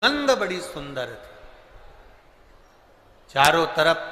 सुगंध बड़ी सुंदर थी। चारों तरफ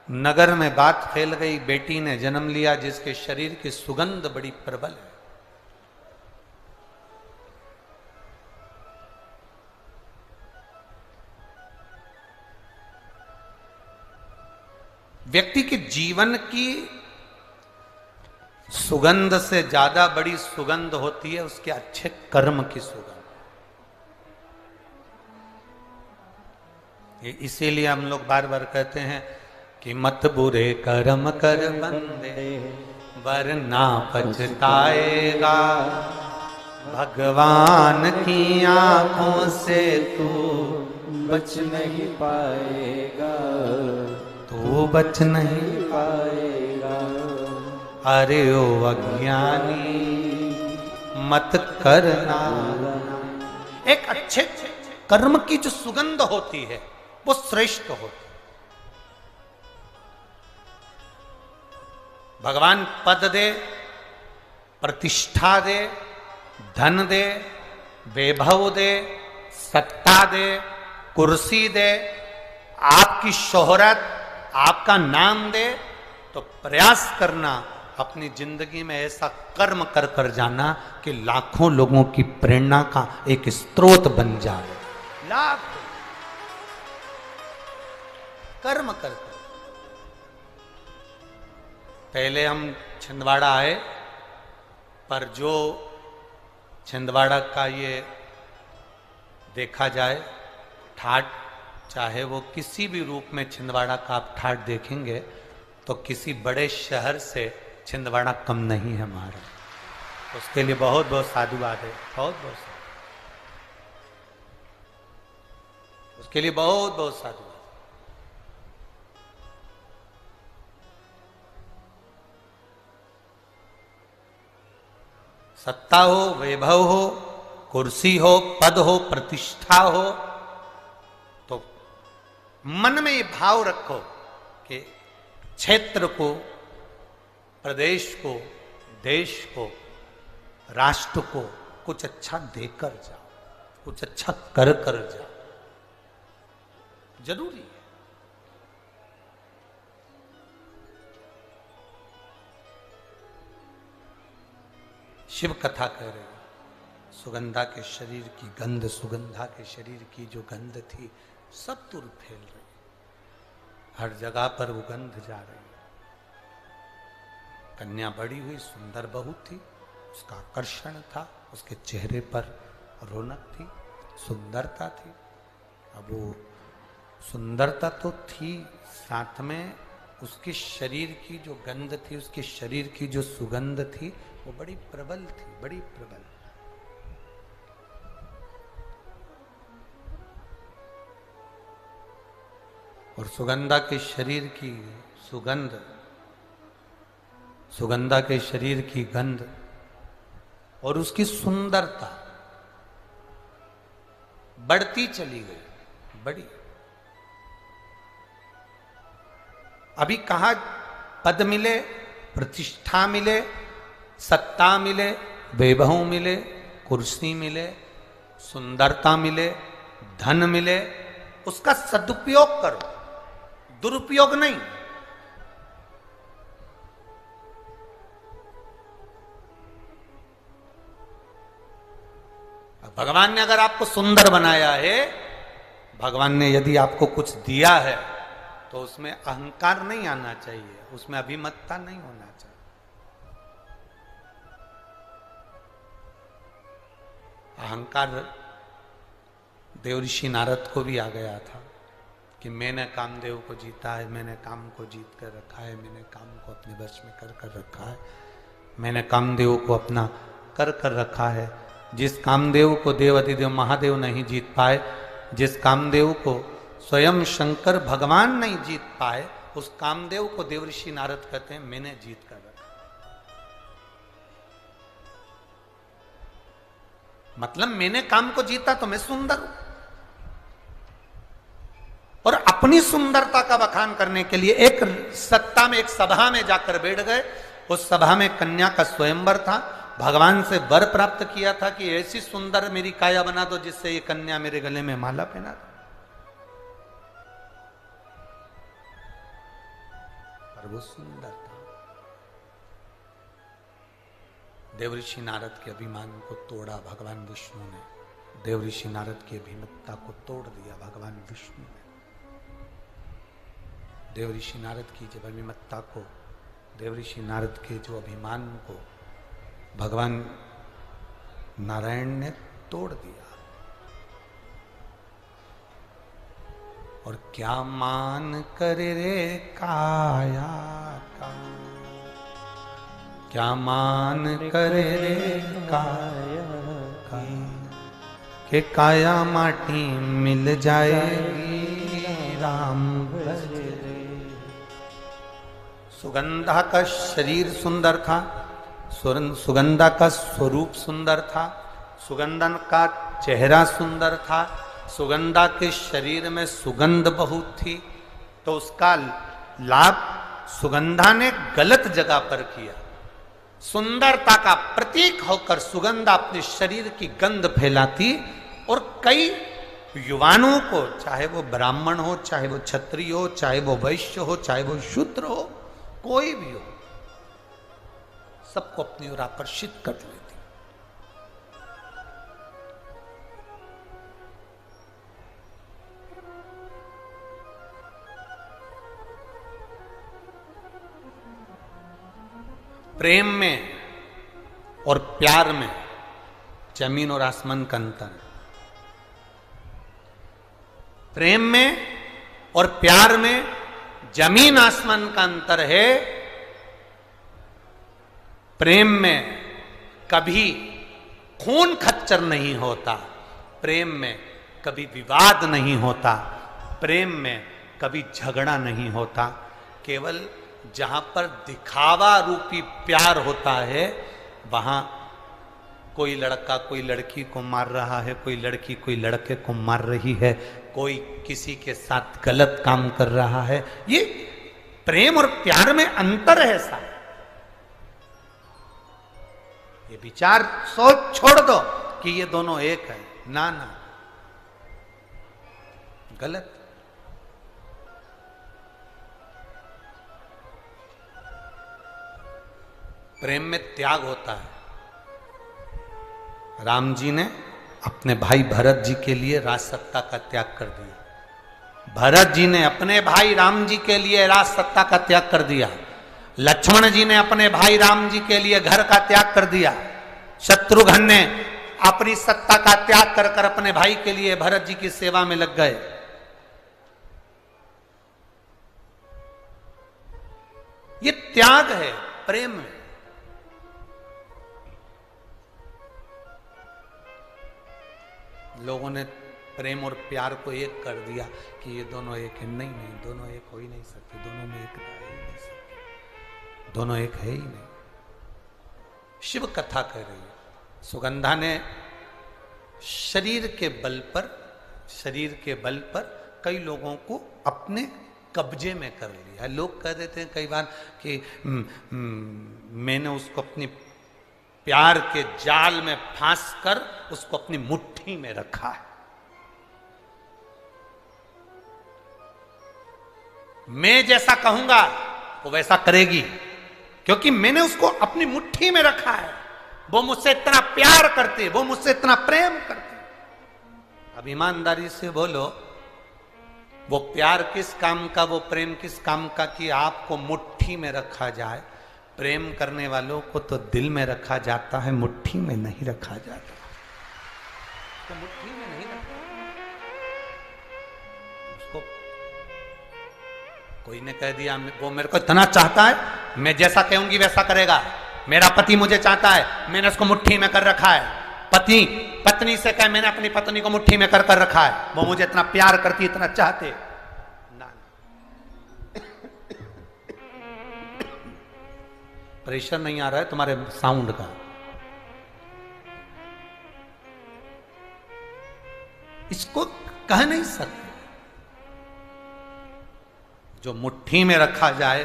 नगर में बात फैल गई, बेटी ने जन्म लिया जिसके शरीर की सुगंध बड़ी प्रबल है। व्यक्ति के जीवन की सुगंध से ज्यादा बड़ी सुगंध होती है उसके अच्छे कर्म की सुगंध। इसीलिए हम लोग बार बार कहते हैं कि मत बुरे कर्म कर बंदे वरना पछताएगा, भगवान की आंखों से तू बच नहीं पाएगा, तू बच नहीं पाएगा। अरे ओ अज्ञानी मत करना। एक अच्छे कर्म की जो सुगंध होती है वो श्रेष्ठ होती है। भगवान पद दे, प्रतिष्ठा दे, धन दे, वैभव दे, सत्ता दे, कुर्सी दे, आपकी शोहरत, आपका नाम दे, तो प्रयास करना अपनी जिंदगी में ऐसा कर्म कर कर जाना कि लाखों लोगों की प्रेरणा का एक स्रोत बन जाए। लाख कर्म करते। पहले हम छिंदवाड़ा आए, पर जो छिंदवाड़ा का ये देखा जाए ठाट, चाहे वो किसी भी रूप में छिंदवाड़ा का आप ठाट देखेंगे तो किसी बड़े शहर से छिंदवाड़ा कम नहीं है हमारा। उसके लिए बहुत बहुत साधुवाद है, बहुत बहुत उसके लिए बहुत बहुत साधुवाद। सत्ता हो, वैभव हो, कुर्सी हो, पद हो, प्रतिष्ठा हो, तो मन में ये भाव रखो कि क्षेत्र को, प्रदेश को, देश को, राष्ट्र को कुछ अच्छा देकर जाओ, कुछ अच्छा कर कर जाओ। जरूरी है। शिव कथा कह रहे हैं, सुगंधा के शरीर की गंध, सुगंधा के शरीर की जो गंध थी सब दूर फैल रही, हर जगह पर वो गंध जा रही। कन्या बड़ी हुई, सुंदर बहू थी, उसका आकर्षण था, उसके चेहरे पर रौनक थी, सुंदरता थी। अब वो सुंदरता तो थी, साथ में उसके शरीर की जो गंध थी, उसके शरीर की जो सुगंध थी वो बड़ी प्रबल थी, बड़ी प्रबल। और सुगंधा के शरीर की सुगंध, सुगंधा के शरीर की गंध और उसकी सुंदरता बढ़ती चली गई, बड़ी। अभी कहा पद मिले, प्रतिष्ठा मिले, सत्ता मिले, वैभव मिले, कुर्सी मिले, सुंदरता मिले, धन मिले, उसका सदुपयोग करो, दुरुपयोग नहीं। भगवान ने अगर आपको सुंदर बनाया है, भगवान ने यदि आपको कुछ दिया है तो उसमें अहंकार नहीं आना चाहिए, उसमें अभिमतता नहीं होना चाहिए। अहंकार देवऋषि नारद को भी आ गया था कि मैंने कामदेव को जीता है, मैंने काम को जीत कर रखा है, मैंने काम को अपने वश में कर कर रखा है, मैंने कामदेव को अपना कर कर रखा है। जिस कामदेव को देवाधिदेव महादेव नहीं जीत पाए, जिस कामदेव को स्वयं शंकर भगवान नहीं जीत पाए, उस कामदेव को देवऋषि नारद कहते हैं मैंने जीत कर रखा। मतलब मैंने काम को जीता तो मैं सुंदर हूं। और अपनी सुंदरता का बखान करने के लिए एक सत्ता में, एक सभा में जाकर बैठ गए। उस सभा में कन्या का स्वयंवर था भगवान से वर प्राप्त किया था कि ऐसी सुंदर मेरी काया बना दो जिससे ये कन्या मेरे गले में माला पहना दे। पर वो सुंदर था। देवऋषि नारद के अभिमान को तोड़ा भगवान विष्णु ने। देवऋषि नारद की अभिमत्ता को तोड़ दिया भगवान विष्णु ने। देवऋषि नारद की जब अभिमत्ता को, देवऋषि नारद के जो अभिमान को भगवान नारायण ने तोड़ दिया। और क्या मान करे रे काया का, क्या मान करे रे काया का, कि काया माटी मिल जाएगी राम भजे। सुगंधा का शरीर सुंदर था, सुगंधा का स्वरूप सुंदर था, सुगंधन का चेहरा सुंदर था, सुगंधा के शरीर में सुगंध बहुत थी। तो उसका लाभ सुगंधा ने गलत जगह पर किया। सुंदरता का प्रतीक होकर सुगंधा अपने शरीर की गंध फैलाती और कई युवानों को, चाहे वो ब्राह्मण हो, चाहे वो क्षत्रिय हो, चाहे वो वैश्य हो, चाहे वो शूद्र हो, कोई भी हो, सबको अपनी ओर आकर्षित कर लेती। प्रेम में और प्यार में जमीन और आसमान का अंतर है। प्रेम में और प्यार में जमीन आसमान का अंतर है। प्रेम में कभी खून खच्चर नहीं होता, प्रेम में कभी विवाद नहीं होता, प्रेम में कभी झगड़ा नहीं होता। केवल जहां पर दिखावा रूपी प्यार होता है, वहां कोई लड़का कोई लड़की को मार रहा है, कोई लड़की कोई लड़के को मार रही है, कोई किसी के साथ गलत काम कर रहा है। ये प्रेम और प्यार में अंतर है साहब। ये विचार सोच छोड़ दो कि ये दोनों एक है, ना ना, गलत। प्रेम में त्याग होता है। राम जी ने अपने भाई भरत जी के लिए राज सत्ता का त्याग कर दिया। भरत जी ने अपने भाई राम जी के लिए राज सत्ता का त्याग कर दिया। लक्ष्मण जी ने अपने भाई राम जी के लिए घर का त्याग कर दिया। शत्रुघ्न ने अपनी सत्ता का त्याग कर कर अपने भाई के लिए भरत जी की सेवा में लग गए। ये त्याग है प्रेम में। लोगों ने प्रेम और प्यार को एक कर दिया कि ये दोनों एक है। नहीं नहीं, दोनों एक हो ही नहीं सकते, दोनों में एक है ही नहीं सकते, दोनों एक है ही नहीं। शिव कथा कह रही है, सुगंधा ने शरीर के बल पर कई लोगों को अपने कब्जे में कर लिया। लोग कह देते हैं कई बार कि मैंने उसको अपनी प्यार के जाल में फांस कर उसको अपनी मुट्ठी में रखा है। मैं जैसा कहूंगा वो वैसा करेगी, क्योंकि मैंने उसको अपनी मुट्ठी में रखा है। वो मुझसे इतना प्यार करती है, वो मुझसे इतना प्रेम करती है। अब ईमानदारी से बोलो, वो प्यार किस काम का, वो प्रेम किस काम का कि आपको मुट्ठी में रखा जाए। प्रेम करने वालों को तो दिल में रखा जाता है, मुट्ठी में नहीं रखा जाता। तो मुट्ठी में नहीं रखा उसको। कोई ने कह दिया वो मेरे को इतना चाहता है, मैं जैसा कहूंगी वैसा करेगा। मेरा पति मुझे चाहता है, मैंने उसको मुट्ठी में कर रखा है। पत्नी से कहे मैंने अपनी पत्नी को मुट्ठी में कर रखा है, वो मुझे इतना प्यार करती, इतना चाहते। प्रेशर नहीं आ रहा है तुम्हारे साउंड का। इसको कह नहीं सकते। जो मुट्ठी में रखा जाए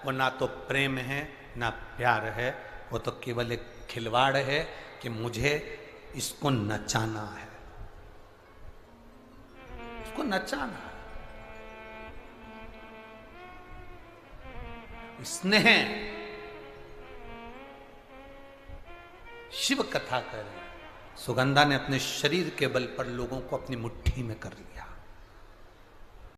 वो ना तो प्रेम है ना प्यार है, वो तो केवल एक खिलवाड़ है कि मुझे इसको नचाना है, इसको नचाना है। स्नेह शिव कथा कर, सुगंधा ने अपने शरीर के बल पर लोगों को अपनी मुट्ठी में कर लिया।